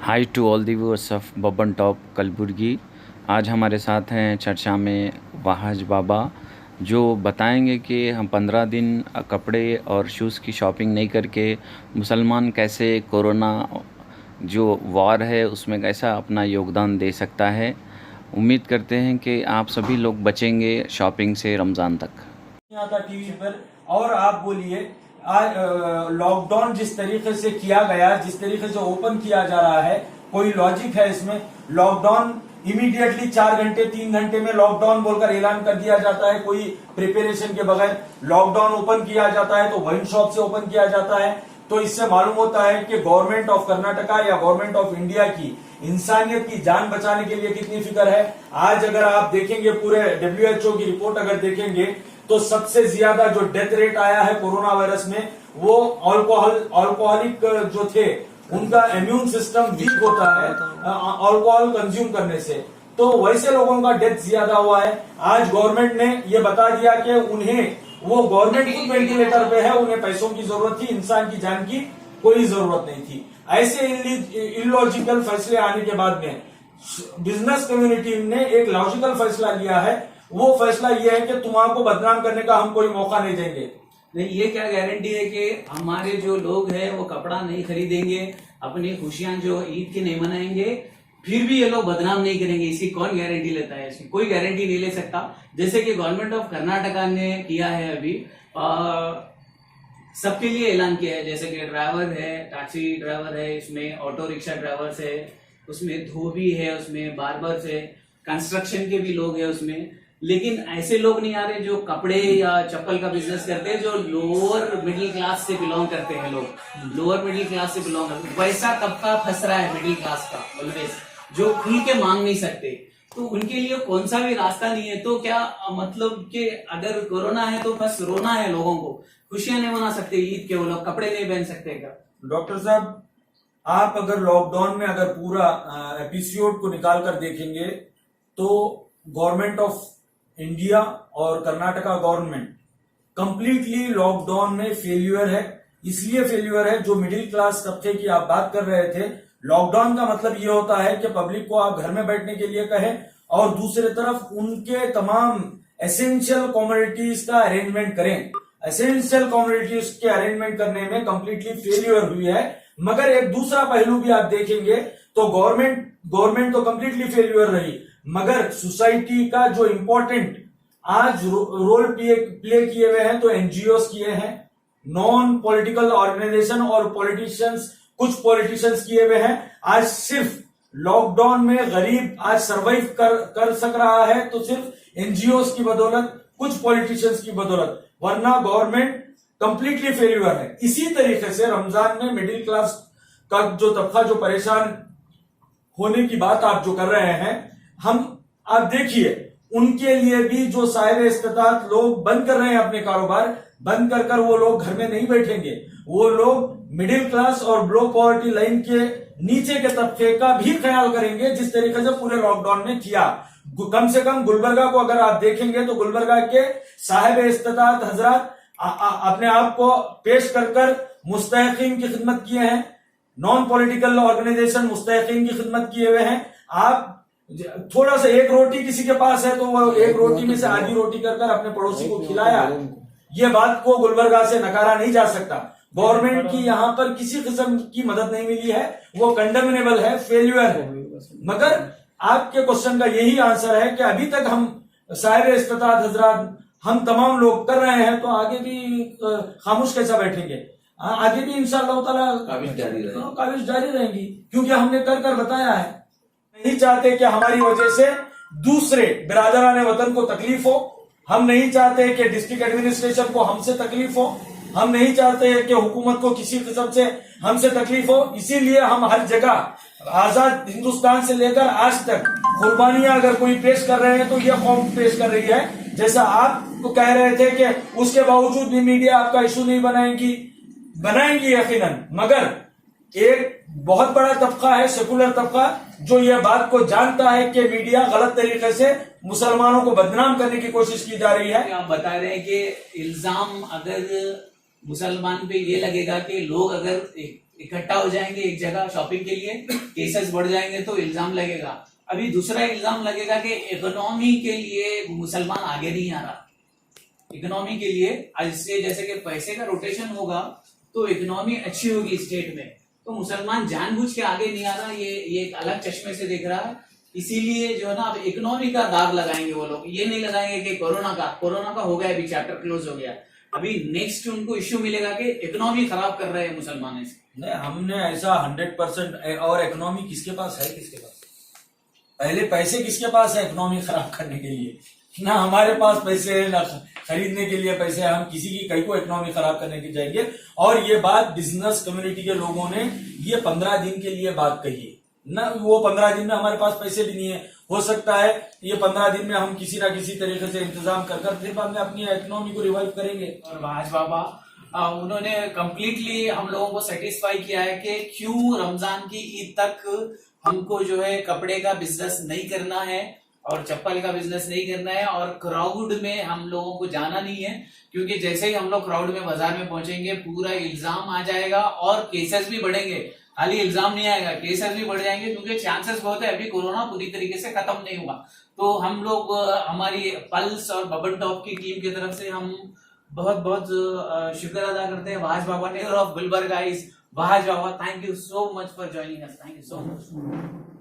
High to all the viewers of Baban top Kalaburagi. आज हमारे साथ हैं चर्चा में वाहज बाबा, जो बताएंगे कि हम 15 दिन कपड़े और शूज़ की शॉपिंग नहीं करके मुसलमान कैसे कोरोना जो वॉर है उसमें कैसा अपना योगदान दे सकता है। उम्मीद करते हैं कि आप सभी लोग बचेंगे शॉपिंग से रमज़ान तक। यहाँ था टीवी पर। और आप बोलिए, आज लॉकडाउन जिस तरीके से किया गया, जिस तरीके से ओपन किया जा रहा है, कोई लॉजिक है इसमें? लॉकडाउन इमीडिएटली 4 घंटे 3 घंटे में लॉकडाउन बोलकर ऐलान कर दिया जाता है, कोई प्रिपरेशन के बगैर। लॉकडाउन ओपन किया जाता है तो वाइन शॉप से ओपन किया जाता है। तो इससे मालूम होता है कि गवर्नमेंट ऑफ कर्नाटका या गवर्नमेंट ऑफ इंडिया की इंसानियत की जान बचाने के लिए कितनी फिक्र है। आज अगर आप देखेंगे, पूरे WHO की रिपोर्ट अगर देखेंगे, तो सबसे ज्यादा जो डेथ रेट आया है कोरोना वायरस में, वो अल्कोहलिक जो थे, उनका इम्यून सिस्टम वीक होता है अल्कोहल कंज्यूम करने से, तो वैसे लोगों का डेथ ज्यादा हुआ है। आज गवर्नमेंट ने ये बता दिया कि उन्हें, वो गवर्नमेंट खुद वेंटिलेटर पे है, उन्हें पैसों की जरूरत थी, इंसान की जान की कोई जरूरत नहीं थी। ऐसे इलॉजिकल फैसले आने के बाद में बिजनेस कम्युनिटी ने एक लॉजिकल फैसला लिया है। वो फैसला ये है कि तुम्हारे को बदनाम करने का हम कोई मौका नहीं देंगे। नहीं, ये क्या गारंटी है कि हमारे जो लोग हैं वो कपड़ा नहीं खरीदेंगे, अपनी खुशियां जो ईद की नहीं मनाएंगे, फिर भी ये लोग बदनाम नहीं करेंगे? इसकी कौन गारंटी लेता है? इसकी कोई गारंटी नहीं ले सकता। जैसे कि गवर्नमेंट ऑफ कर्नाटका ने किया है अभी, सबके लिए ऐलान किया है, जैसे कि ड्राइवर है, टैक्सी ड्राइवर है, इसमें ऑटो रिक्शा ड्राइवर्स है, उसमें धोबी है, उसमें बार्बर्स है, कंस्ट्रक्शन के भी लोग हैं उसमें। लेकिन ऐसे लोग नहीं आ रहे जो कपड़े या चप्पल का बिजनेस करते हैं, जो लोअर मिडिल क्लास से बिलोंग करते हैं। लोग लोअर मिडिल क्लास से बिलोंग करते हैं, वैसा तबका फंस रहा है मिडिल क्लास का ऑलवेज, जो खुल के मांग नहीं सकते। तो उनके लिए कौन सा भी रास्ता नहीं है। तो क्या मतलब कि अगर कोरोना है तो बस रोना है लोगों को, खुशियां नहीं मना सकते ईद के, वो लोग कपड़े नहीं पहन सकते क्या? डॉक्टर साहब, आप अगर लॉकडाउन में अगर पूरा एपिसोड को निकाल कर देखेंगे, तो गवर्नमेंट ऑफ इंडिया और कर्नाटका गवर्नमेंट कंप्लीटली लॉकडाउन में फेल्यूर है। इसलिए फेल्यूर है, जो मिडिल क्लास तबके की आप बात कर रहे थे, लॉकडाउन का मतलब ये होता है कि पब्लिक को आप घर में बैठने के लिए कहें, और दूसरी तरफ उनके तमाम एसेंशियल कमोडिटीज का अरेंजमेंट करें। एसेंशियल कमोडिटीज के अरेंजमेंट करने में कंप्लीटली फेल्यूर हुई है। मगर एक दूसरा पहलू भी आप देखेंगे तो गवर्नमेंट तो कंप्लीटली फेल्यूर रही, मगर सोसाइटी का जो इंपॉर्टेंट आज रोल प्ले किए हुए हैं, तो एनजीओस किए हैं, नॉन पॉलिटिकल ऑर्गेनाइजेशन और पॉलिटिशियंस, कुछ पॉलिटिशियंस किए हुए हैं। आज सिर्फ लॉकडाउन में गरीब आज सरवाइव कर सक रहा है तो सिर्फ एनजीओस की बदौलत, कुछ पॉलिटिशियंस की बदौलत, वरना गवर्नमेंट कंप्लीटली फेल्यूर है। इसी तरीके से रमजान में मिडिल क्लास का जो तबका जो परेशान होने की बात आप जो कर रहे हैं, आप देखिए, उनके लिए भी जो साहिब इस्तेताअत लोग बंद कर रहे हैं अपने कारोबार, बंद कर वो लोग घर में नहीं बैठेंगे। वो लोग मिडिल क्लास और बिलो पॉवर्टी लाइन के नीचे के तबके का भी ख्याल करेंगे, जिस तरीके से पूरे लॉकडाउन में किया। कम से कम गुलबर्गा को अगर आप देखेंगे तो गुलबर्गा के साहिब इस्तेताअत हजरात अपने आप को पेश कर मुस्तहिकीन की खिदमत किए हैं, नॉन पॉलिटिकल ऑर्गेनाइजेशन मुस्तहिकीन की खिदमत किए हुए हैं। आप थोड़ा सा एक रोटी किसी के पास है तो वो एक रोटी में से आधी रोटी कर अपने पड़ोसी को खिलाया, ये बात को गुलबर्गा से नकारा नहीं जा सकता। गवर्नमेंट की यहां पर किसी किस्म की मदद नहीं मिली है, वो कंडेमनेबल है, फेल्यूर है। मगर आपके क्वेश्चन का यही आंसर है कि अभी तक हम साहिब इस्तेताअत हजरात, हम तमाम लोग कर रहे हैं, तो आगे भी खामोश कैसा बैठेंगे? आगे भी इंशाअल्लाह ताला काबिज जारी रहेंगी, क्योंकि हमने कर बताया है। नहीं चाहते कि हमारी वजह से दूसरे बिरादरान वतन को तकलीफ हो, हम नहीं चाहते कि डिस्ट्रिक्ट एडमिनिस्ट्रेशन को हमसे तकलीफ हो, हम नहीं चाहते कि हुकूमत को किसी किस्म से हमसे तकलीफ हो। इसीलिए हम हर जगह आजाद हिंदुस्तान से लेकर आज तक कुर्बानियां अगर कोई पेश कर रहे हैं तो यह कौम पेश कर रही है। जैसा आप तो कह रहे थे कि उसके बावजूद भी मीडिया आपका इशू नहीं बनाएंगी यकीनन, मगर एक बहुत बड़ा तबका है, सेकुलर तबका, जो यह बात को जानता है कि मीडिया गलत तरीके से मुसलमानों को बदनाम करने की कोशिश की जा रही है। आप बता रहे हैं कि इल्जाम अगर मुसलमान पे ये लगेगा कि लोग अगर इकट्ठा हो जाएंगे एक जगह शॉपिंग के लिए, केसेस बढ़ जाएंगे तो इल्जाम लगेगा। अभी दूसरा इल्जाम लगेगा कि इकोनॉमी के लिए मुसलमान आगे नहीं आ रहा। इकोनॉमी के लिए इससे जैसे कि पैसे का रोटेशन होगा तो इकोनॉमी अच्छी होगी स्टेट में, तो मुसलमान जानबूझ के आगे नहीं आ रहा, ये एक अलग चश्मे से देख रहा है। इसीलिए जो है ना अब इकोनॉमी का दाग लगाएंगे वो लोग, ये नहीं लगाएंगे कि कोरोना का हो गया, अभी चैप्टर क्लोज हो गया। अभी नेक्स्ट उनको इश्यू मिलेगा कि इकोनॉमी खराब कर रहे हैं मुसलमान ऐसे। नहीं, हमने ऐसा 100%। और इकोनॉमी किसके पास है? किसके पास? पहले पैसे किसके पास है इकोनॉमी खराब करने के लिए? ना हमारे पास पैसे है, ना खरीदने के लिए पैसे है। हम किसी की कहीं को इकोनॉमी खराब करने के जाएंगे। और ये बात बिजनेस कम्युनिटी के लोगों ने ये 15 दिन के लिए बात कही है ना। वो 15 दिन में हमारे पास पैसे भी नहीं है। हो सकता है ये 15 दिन में हम किसी ना किसी तरीके से इंतजाम कर फिर बाद में अपनी इकोनॉमी को रिवाइव करेंगे। और वहाज बाबा उन्होंने कंप्लीटली हम लोगों को सेटिस्फाई किया है कि क्यों रमजान की ईद तक हमको जो है कपड़े का बिजनेस नहीं करना है और चप्पल का बिजनेस नहीं करना है और क्राउड में हम लोगों को जाना नहीं है, क्योंकि जैसे ही हम लोग क्राउड में बाजार में पहुंचेंगे पूरा इल्जाम आ जाएगा और केसेस भी बढ़ेंगे। खाली इल्जाम नहीं आएगा, केसेस भी बढ़ जाएंगे, क्योंकि चांसेस बहुत है अभी कोरोना पूरी तरीके से खत्म नहीं हुआ। तो हम लोग हमारी पल्स और बबन टॉप की टीम की तरफ से हम बहुत बहुत शुक्र अदा करते हैं वहाज बाबा ने of Gulbarga. Wahaj Baba, thank you so much for joining us, thank you so much.